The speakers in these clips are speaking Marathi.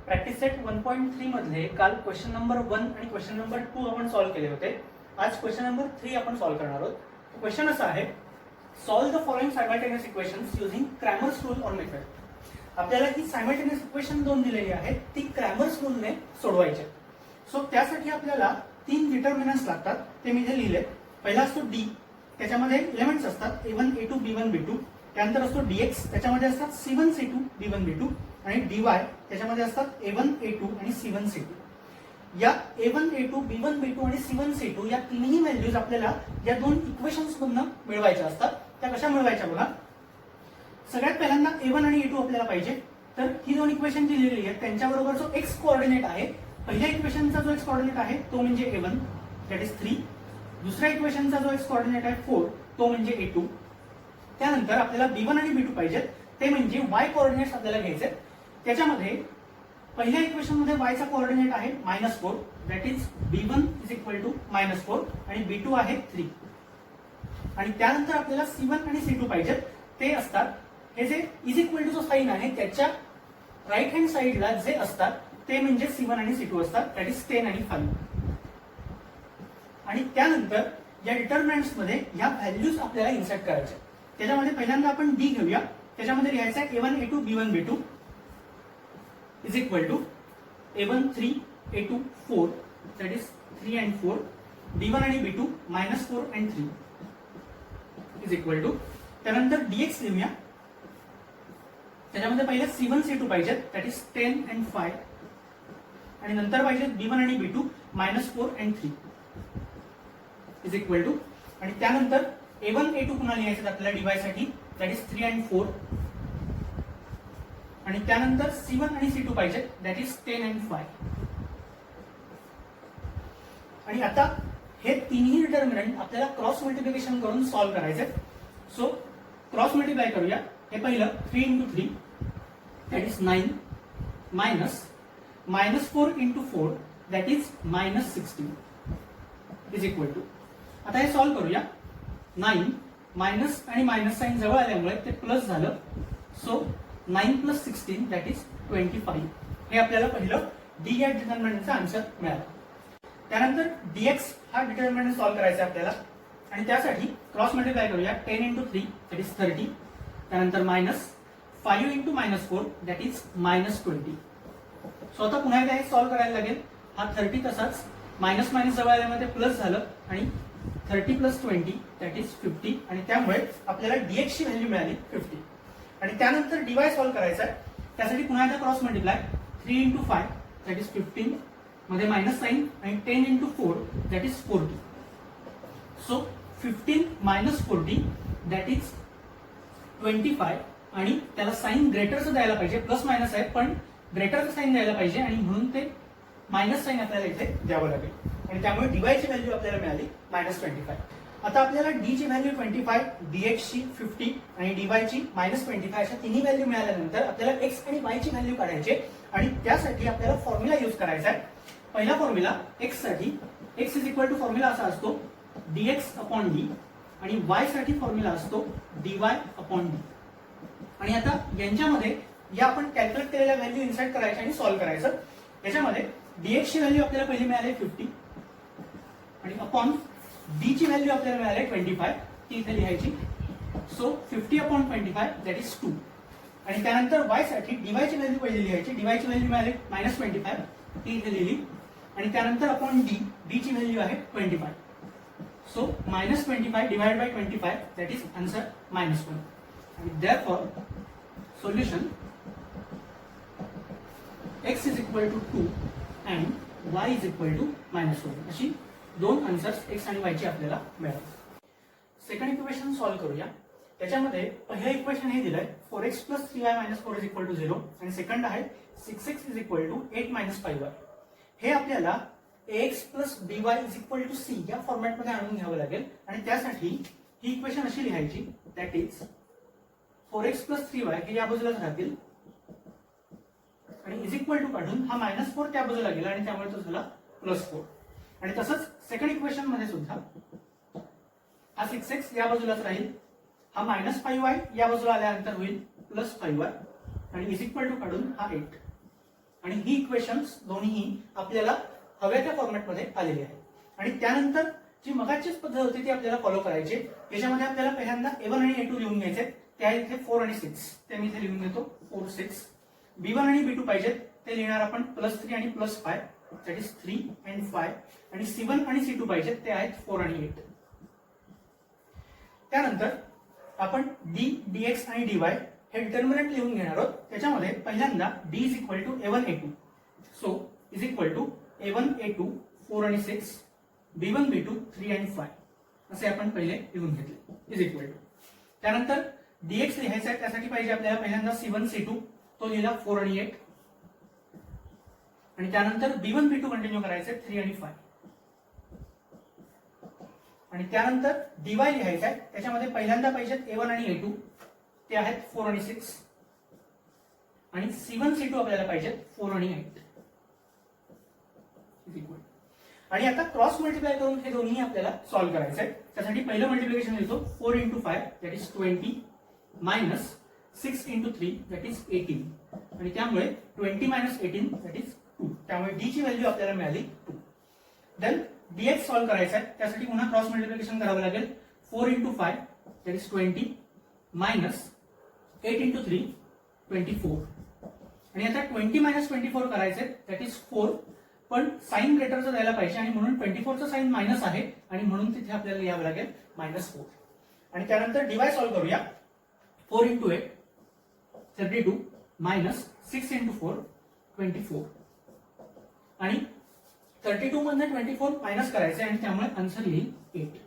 प्रॅक्टिस सेट 1.3 मध्ये काल क्वेश्चन नंबर 1 आणि क्वेश्चन नंबर 2 आपण सॉल्व्ह केले होते. आज क्वेश्चन नंबर 3 आपण सॉल्व्ह करणार आहोत. क्वेश्चन असा आहे, solve the following simultaneous equations using Cramer's rule or method. आपल्याला ही सायमल्टेनियस इक्वेशन दोन दिलेली आहेत, ती क्रॅमर्स रूलने सोडवायची. सो त्यासाठी आपल्याला तीन डिटर्मिनंट्स लागतात, ते मी इथे लिहिले. पहिला असतो डी, त्याच्यामध्ये एलिमेंट्स असतात a1 a2 b1 b2. त्यानंतर असतो dx, त्याच्यामध्ये असतात c1 c2 b1 b2 आणि dy, त्याच्यामध्ये असतात a1 a2 आणि c1 c2. या a1 a2 b1 b2 आणि c1 c2 या तिन्ही व्हॅल्यूज आपल्याला या दोन इक्वेशन्स मधून मिळवायच्या असतात. त्या कशा मिळवायच्या बघा. सगळ्यात पहिल्यांदा a1 आणि a2 आपल्याला पाहिजे. तर ही दोन इक्वेशन जी लिहिलेली आहेत त्यांच्याबरोबर जो x कोऑर्डिनेट आहे, पहिल्या इक्वेशनचा जो x कोऑर्डिनेट आहे तो म्हणजे a1 दॅट इज 3. दुसऱ्या इक्वेशनचा जो x कोऑर्डिनेट आहे 4 तो म्हणजे a2. त्यानंतर आपल्याला b1 आणि b2 पाहिजेत, ते म्हणजे y कोऑर्डिनेट्स आपल्याला घ्यायचे. त्याच्यामध्ये पहिल्या इक्वेशन मध्ये y चा कोऑर्डिनेट आहे -4 that is b1 is equal to -4 आणि b2 आहे 3. आणि त्यानंतर आपल्याला c1 आणि c2 पाहिजेत, ते असतात हे जे इज इक्वल टू जो साइन आहे त्याच्या राईट हँड साइडला जे असतात ते म्हणजे c1 आणि c2 असतात, दॅट इज 10 आणि 5. आणि त्यानंतर या डिटर्मिनंट्स मध्ये या व्हॅल्यूज आपल्याला इन्सर्ट करायच्या. त्याच्यामध्ये पहिल्यांदा आपण डी घेऊया. त्याच्यामध्ये लिहायचं आहे a1 a2 b1 b2 is equal to a1 3 a2 4 that is 3 and 4. b1 आणि b2 -4 and 3 is equal to. त्यानंतर dx लिहूया. त्याच्यामध्ये पहिले c1 c2 पाहिजेत, दॅट इज 10 and 5. आणि नंतर पाहिजे b1 आणि b2 -4 and 3 is equal to. आणि त्यानंतर a1 a2 पुन्हा लिहायचं आपल्याला dy साठी, दॅट इज 3 and 4. आणि त्यानंतर c1 आणि c2 पाहिजे, दॅट इज 10 and 5. आणि आता हे तिन्ही डिटर्मिनंट आपल्याला क्रॉस मल्टिप्लिकेशन करून सॉल्व्ह करायचे. सो क्रॉस मल्टिप्लाय करूया. हे पहिलं 3 into 3 that is 9 -4 into 4 that is -16 is equal to. आता हे सॉल्व्ह करूया. 9 मायनस आणि मायनस साइन जवळ आल्यामुळे ते प्लस झालं. So 9 + 16 that is 25. हे आपल्याला पहिलं डी या डिटर्मिनंटचा आन्सर मिळाला. त्यानंतर dx हा डिटर्मिनंट सॉल्व्ह करायचा आपल्याला. आणि त्यासाठी क्रॉस मल्टिप्लाय करूया. 10 into 3 दॅट इज 30. त्यानंतर -5 into -4 दॅट इज -20. सो आता पुन्हा एकदा हे सॉल्व्ह करायला लागेल. हा 30 तसाच मायनस मायनस जवळ आल्यामुळे ते प्लस झालं आणि 30 + 20 दॅट इज 50. आणि त्यामुळे आपल्याला dx ची व्हॅल्यू मिळाली 50. आणि त्यानंतर dy सॉल्व्ह करायचा आहे. त्यासाठी पुन्हा एकदा cross multiply. 3 into 5 that is 15 मध्ये मायनस साइन आणि 10 into 4 that is 40. So 15 - 40 that is 25. आणि त्याला साइन ग्रेटरचं द्यायला पाहिजे, प्लस मायनस आहे पण ग्रेटरचं साइन द्यायला पाहिजे आणि म्हणून ते मायनस साइन आपल्याला इथे द्यावं लागेल. आणि त्यामुळे dy ची व्हॅल्यू आपल्याला मिळाली -25. आता आपल्याला d ची व्हॅल्यू 25, dx ची 50 आणि dy ची -25 अशा तिन्ही व्हॅल्यू मिळाल्यानंतर आपल्याला x आणि y ची व्हॅल्यू काढायची. आणि त्यासाठी आपल्याला फॉर्म्युला यूज करायचा आहे. पहिला फॉर्म्युला x साठी, x is equal to formula असा असतो dx/d. आणि y साठी फॉर्म्युला असतो dy/d. आणि आता यांच्यामध्ये या आपण कॅल्क्युलेट केलेल्या व्हॅल्यू इन्सर्ट करायच्या आणि सॉल्व्ह करायचं. याच्यामध्ये dx ची व्हॅल्यू आपल्याला पहिली मिळाली 50 आणि अपॉन d ची व्हॅल्यू आपल्याला मिळाली 25, ती इथे लिहायची. So 50/25 that is 2. आणि त्यानंतर y साठी dy ची व्हॅल्यू पहिली लिहायची. dy ची व्हॅल्यू मिळाली -25, ती इथे लिहिली. आणि त्यानंतर अपॉन d ची व्हॅल्यू आहे 25. So -25 divide by 25 that is answer -1. आणि therefore solution x is equal to 2 and y is equal to -1. अशी दोन आन्सर्स x आणि y ची आपल्याला मिळाली. सेकंड इक्वेशन सॉल्व्ह करूया. त्याच्यामध्ये पहिलं इक्वेशन हे दिलंय 4x + 3y - 4 = 0 आणि सेकंड आहे 6x = 8 - 5y. हे आपल्याला ax + by = c या फॉर्मॅट मध्ये आणून घ्यावं लागेल. आणि त्यासाठी ही इक्वेशन अशी लिहायची, दॅट इज 4x + 3y हे या बाजूलाच राहतील आणि इज इक्वल टू काढून हा -4 त्या बाजूला गेला आणि त्यामुळे तो झाला +4. आणि तसंच सेकंड इक्वेशन मध्ये सुद्धा हा 6x या बाजूलाच राहील, हा -5y या बाजूला आल्यानंतर होईल +5y आणि इज इक्वल टू काढून हा 8. आणि ही इक्वेशन्स दोन्ही आपल्याला हव्या त्या फॉर्मॅटमध्ये आलेली आहे. आणि त्यानंतर जी मगाचीच पद्धत होती ती आपल्याला फॉलो करायची. याच्यामध्ये आपल्याला पहिल्यांदा A1 आणि A2 लिहून घ्यायचे. त्या इथे 4 आणि 6 ते मी इथे लिहून घेतो. 4 6. B1 आणि B2 पाहिजेत ते लिहिणार आपण +3 आणि +5 दॅट इज 3 and 5. आणि C1 आणि C2 पाहिजेत ते आहेत 4 आणि 8. त्यानंतर आपण D, dx आणि dy हे डिटर्मिनंट लिहून घेणार आहोत. त्याच्यामध्ये पहिल्यांदा D is equal to A1 A2. So is equal to A1 A2 4 आणि 6, B1 B2 3 and 5 असे आपण पहिले लिहून घेतले इज इक्वल टू. त्यानंतर dx लिहायचा आहे त्यासाठी पाहिजे आपल्याला पहिल्यांदा C1 C2 तो लिहिला 4 आणि 8. आणि त्यानंतर B1 B2 कंटिन्यू करायचे 3 आणि 5. आणि त्यानंतर dy लिहायचा आहे त्याच्यामध्ये पहिल्यांदा पाहिजेत A1 आणि A2 ते आहेत 4 आणि 6. आणि C1 C2 आपल्याला पाहिजेत 4 आणि 8 इज इक्वल. आणि आता क्रॉस मल्टिप्लाय करून हे दोन्ही आपल्याला सॉल्व्ह करायचं आहे. त्यासाठी पहिलं मल्टिप्लिकेशन लिहितो 4 × 5 that is 20 minus 6 × 3 that is 18. आणि त्यामुळे 20 मायनस 18 दॅट इज 2. त्यामुळे d ची व्हॅल्यू आपल्याला मिळाली 2. देन dx सॉल्व्ह करायचा आहे त्यासाठी पुन्हा क्रॉस मल्टिप्लिकेशन करावं लागेल. 4 × 5 दॅट इज 20 मायनस 8 × 3 24. आणि आता 20 मायनस 24 करायचे दॅट इज 4. पण साइन ग्रेटरचं द्यायला पाहिजे आणि म्हणून 24चं साइन मायनस आहे आणि म्हणून तिथे आपल्याला लिहावं लागेल -4. आणि त्यानंतर dy सॉल्व्ह करूया. 4 × 8 32 मायनस 6 × 4 24. आणि 32 मधनं 24 मायनस करायचे आणि त्यामुळे आन्सर येईल 8.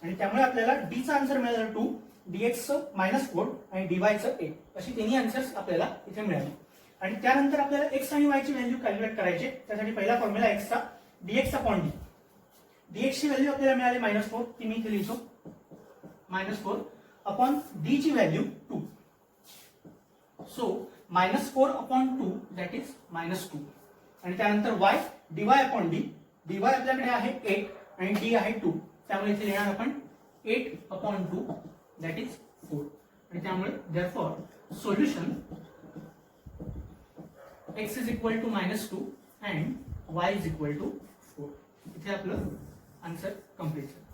आणि त्यामुळे आपल्याला d चा आन्सर मिळाला 2, dx चं -4 आणि dy चं 8 अशी तिन्ही आन्सर्स आपल्याला इथे मिळाली. आणि त्यानंतर आपल्याला x आणि y ची व्हॅल्यू कॅल्क्युलेट करायची. त्यासाठी पहिला फॉर्म्युला x चा dx अपॉन d. dx ची व्हॅल्यू आपल्याला मिळाली -4 ती मी इथे लिहितो. -4 अपॉन d ची value 2. So -4 upon 2 that is -2. आणि त्यानंतर y dy upon d. dy आपल्याकडे आहे 8 आणि d आहे 2. त्यामुळे इथे लिहिणार आपण 8 अपॉन 2 दॅट इज 4. आणि त्यामुळे therefore solution x is equal to -2 and y is equal to 4. इथे आपलं आन्सर कंप्लीट झालं.